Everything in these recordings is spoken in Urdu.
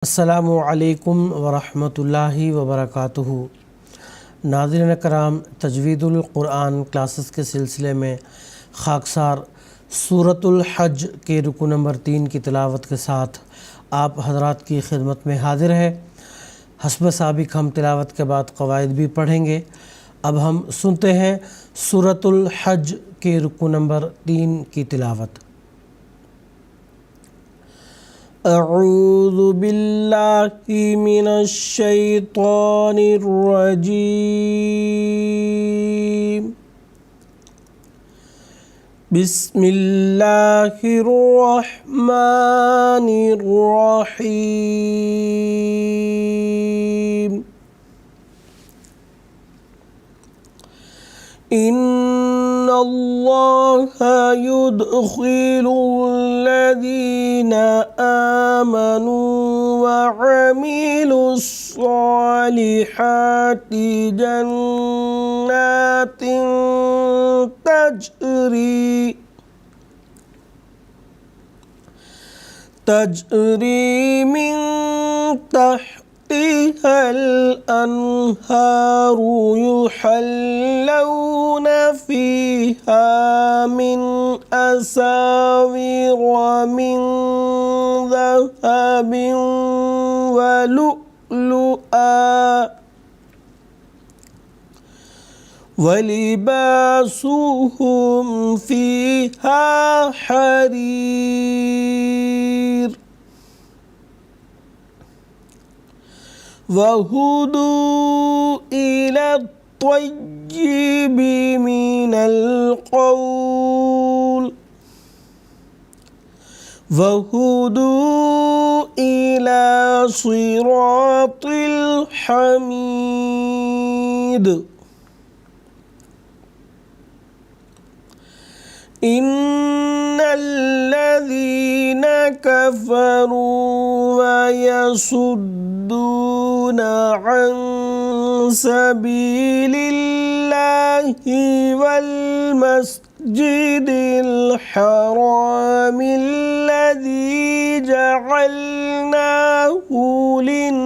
السلام علیکم ورحمۃ اللہ وبرکاتہ۔ ناظرین کرام، تجوید القرآن کلاسز کے سلسلے میں خاکسار سورۃ الحج کے رکوع نمبر 3 کی تلاوت کے ساتھ آپ حضرات کی خدمت میں حاضر ہے۔ حسب سابق ہم تلاوت کے بعد قواعد بھی پڑھیں گے۔ اب ہم سنتے ہیں سورۃ الحج کے رکوع نمبر 3 کی تلاوت۔ اعوذ باللہ من الشیطان الرجیم، بسم اللہ الرحمن الرحیم۔ ان اللہ يدخل الذین آمنوا وعملوا الصالحات جنات تجری من تحتها الأنهار يحلون فيها من أساور من ذهب ولؤلؤا ولباسهم فيها حرير وهدوا إلى الطيب من القول وهدوا إلى صراط الحميد۔ إن الذين كفروا ويصدون عن سبيل الله والمسجد الحرام الذي جعلناه للناس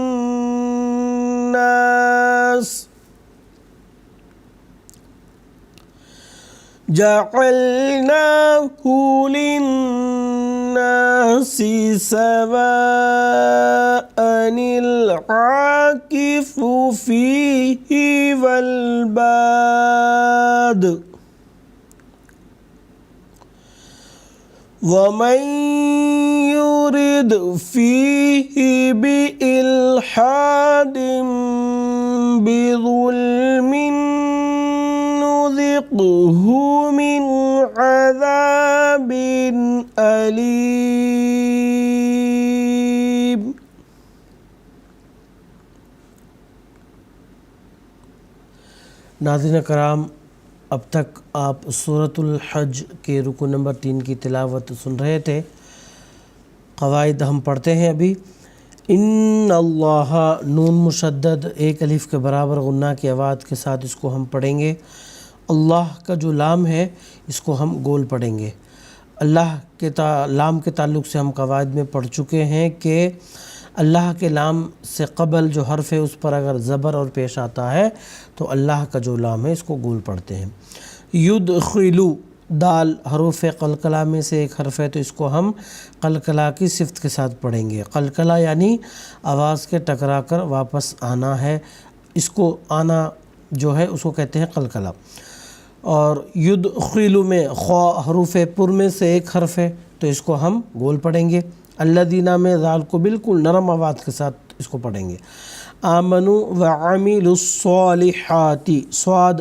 سواء العاكف فيه والباد، ومن يرد فيه بإلحاد بظلم نذقه من عذاب أليم۔ ناظرین کرام، اب تک آپ سورۃ الحج کے رکوع نمبر 3 کی تلاوت سن رہے تھے۔ قواعد ہم پڑھتے ہیں ابھی۔ ان اللہ، نون مشدد ایک الف کے برابر غنہ کی آواز کے ساتھ اس کو ہم پڑھیں گے۔ اللہ کا جو لام ہے اس کو ہم گول پڑھیں گے۔ اللہ کے لام کے تعلق سے ہم قواعد میں پڑھ چکے ہیں کہ اللہ کے لام سے قبل جو حرف ہے اس پر اگر زبر اور پیش آتا ہے تو اللہ کا جو لام ہے اس کو گول پڑھتے ہیں۔ یدخلو، دال حروف قلقلہ میں سے ایک حرف ہے تو اس کو ہم قلقلہ کی صفت کے ساتھ پڑھیں گے۔ قلقلہ یعنی آواز کے ٹکرا کر واپس آنا ہے، اس کو آنا جو ہے اس کو کہتے ہیں قلقلہ۔ اور یدخلو میں خوا حروف پر میں سے ایک حرف ہے تو اس کو ہم گول پڑھیں گے۔ الذین میں ذال کو بالکل نرم آواز کے ساتھ اس کو پڑھیں گے۔ آمنوا وعملوا الصالحات، صاد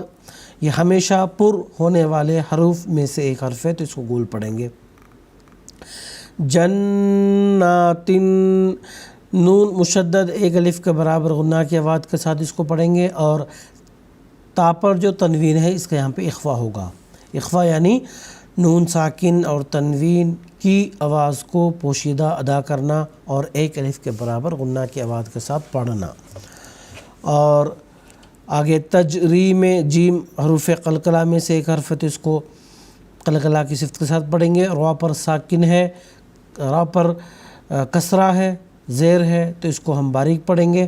یہ ہمیشہ پر ہونے والے حروف میں سے ایک حرف ہے تو اس کو گول پڑھیں گے۔ جنات، نون مشدد ایک الف کے برابر غنہ کی آواز کے ساتھ اس کو پڑھیں گے، اور تا پر جو تنوین ہے اس کا یہاں پہ اخفا ہوگا۔ اخفا یعنی نون ساکن اور تنوین کی آواز کو پوشیدہ ادا کرنا اور ایک الف کے برابر غنہ کی آواز کے ساتھ پڑھنا۔ اور آگے تجری میں جیم حروف قلقلہ میں سے ایک حرف ہے تو اس کو قلقلہ کی صفت کے ساتھ پڑھیں گے۔ را پر ساکن ہے، را پر کسرہ ہے زیر ہے تو اس کو ہم باریک پڑھیں گے،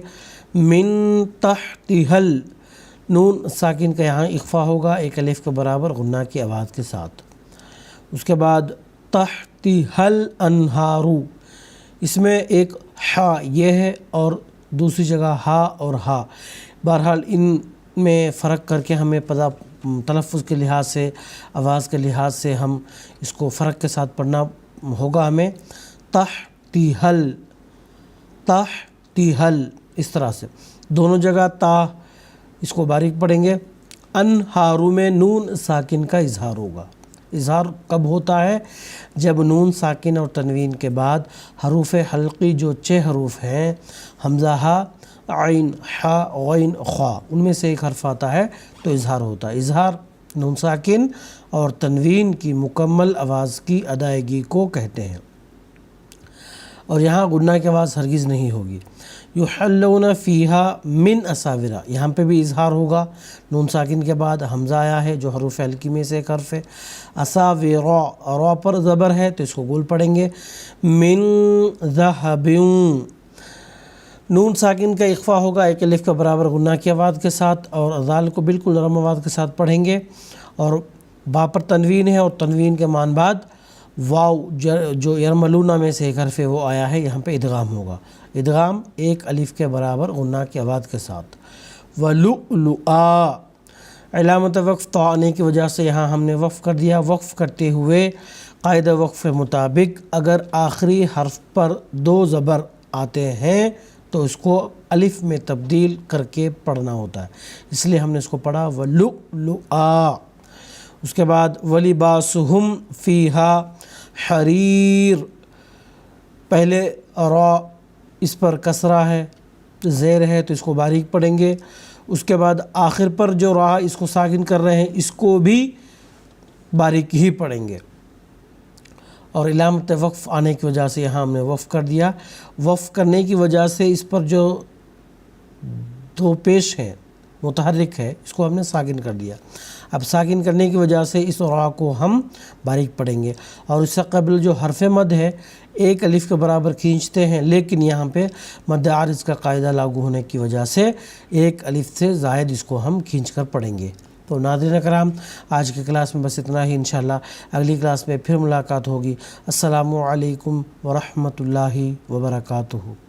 من تحتہل، نون ساکن کا یہاں اخفا ہوگا ایک الف کے برابر غنہ کی آواز کے ساتھ۔ اس کے بعد تحتہل انہارو، اس میں ایک ہا یہ ہے اور دوسری جگہ ہا اور ہا، بہرحال ان میں فرق کر کے ہمیں پتہ تلفظ کے لحاظ سے، آواز کے لحاظ سے ہم اس کو فرق کے ساتھ پڑھنا ہوگا ہمیں۔ تحتہل، تحتہل، اس طرح سے دونوں جگہ تا اس کو باریک پڑھیں گے۔ انہارو میں نون ساکن کا اظہار ہوگا۔ اظہار کب ہوتا ہے؟ جب نون ساکن اور تنوین کے بعد حروف حلقی جو 6 حروف ہیں، حمزہ ہا، عین حا، غین خا، ان میں سے ایک حرف آتا ہے تو اظہار ہوتا ہے۔ اظہار نون ساکن اور تنوین کی مکمل آواز کی ادائیگی کو کہتے ہیں، اور یہاں غنہ کی آواز ہرگز نہیں ہوگی۔ یحلون فیہا من اساورا، یہاں پہ بھی اظہار ہوگا، نون ساکن کے بعد حمزہ آیا ہے جو حروف حلقی میں سے ایک حرف ہے۔ اساورا، را پر زبر ہے تو اس کو گول پڑھیں گے۔ من ذہب، نون ساکن کا اخفا ہوگا ایک الف کے برابر غنہ کی آواز کے ساتھ، اور ذال کو بالکل نرم آواز کے ساتھ پڑھیں گے، اور با پر تنوین ہے اور تنوین کے مان بعد واو جو یرملون میں سے ایک حرف ہے وہ آیا ہے، یہاں پہ ادغام ہوگا، ادغام ایک الف کے برابر غنہ کی آواز کے ساتھ۔ ولؤلؤا، علامت وقف تو آنے کی وجہ سے یہاں ہم نے وقف کر دیا۔ وقف کرتے ہوئے قاعدہ وقف کے مطابق اگر آخری حرف پر 2 زبر آتے ہیں تو اس کو الف میں تبدیل کر کے پڑھنا ہوتا ہے، اس لیے ہم نے اس کو پڑھا ولؤلؤا۔ اس کے بعد ولباسہم فیہا حریر، پہلے را اس پر کسرہ ہے، زیر ہے تو اس کو باریک پڑھیں گے۔ اس کے بعد آخر پر جو را اس کو ساکن کر رہے ہیں اس کو بھی باریک ہی پڑھیں گے، اور علامت وقف آنے کی وجہ سے یہاں ہم نے وقف کر دیا۔ وقف کرنے کی وجہ سے اس پر جو 2 پیش ہیں متحرک ہے اس کو ہم نے ساکن کر دیا۔ اب ساکن کرنے کی وجہ سے اس را کو ہم باریک پڑھیں گے، اور اس سے قبل جو حرف مد ہے ایک الف کے برابر کھینچتے ہیں، لیکن یہاں پہ مد عارض کا قاعدہ لاگو ہونے کی وجہ سے ایک الف سے زائد اس کو ہم کھینچ کر پڑھیں گے۔ تو ناظرین کرام، آج کی کلاس میں بس اتنا ہی، انشاءاللہ اگلی کلاس میں پھر ملاقات ہوگی۔ السلام علیکم ورحمۃ اللہ وبرکاتہ۔